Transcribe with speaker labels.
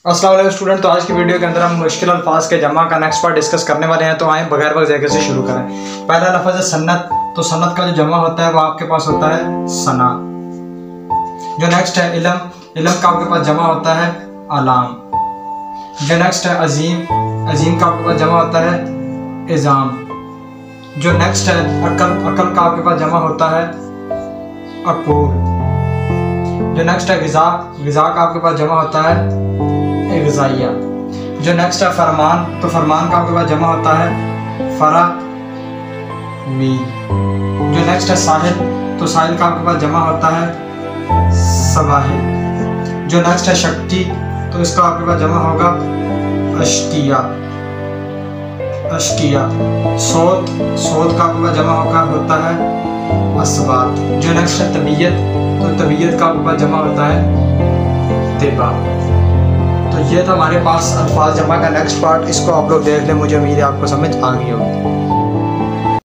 Speaker 1: अस्सलाम वालेकुम स्टूडेंट। तो आज की वीडियो के अंदर हम मुश्किल अल्फाज के जमा का नेक्स्ट पार्ट डिस्कस करने वाले हैं। तो आए बगैर वक्त जगह से शुरू करें। पहला लफ्ज़ है सन्नत। तो सन्नत का जो जमा होता है वो आपके पास होता है सना। जो नेक्स्ट है इल्म। इल्म का आपके पास जमा होता है आलाम। जो नेक्स्ट है अजीम। अजीम का आपके पास जमा होता है इज़ाम। जो नेक्स्ट है अकल। अकल का आपके पास जमा होता है अकूल। जो नेक्स्ट है ग़िज़ा। ग़िज़ा का आपके पास जमा होता है ग़िज़ाइया। जो नेक्स्ट है फरमान। तो फरमान का आपके पास जमा होता है फरामी। जो नेक्स्ट है साहिल। तो साहिल का आपके पास जमा होता है सवाहिल। जो नेक्स्ट है शक्ति। तो इसका आपके पास जमा होगा अश्किया। अश्किया। सोत। सोत का आपके पास जमा होता है असबात। जो नेक्स्ट है तबीयत। तो तबीयत का आपके पास जमा होता है तिबा। तो ये था हमारे पास अल्फाज जमा का नेक्स्ट पार्ट। इसको आप लोग देख लें, मुझे उम्मीद है आपको समझ आ गई होगी।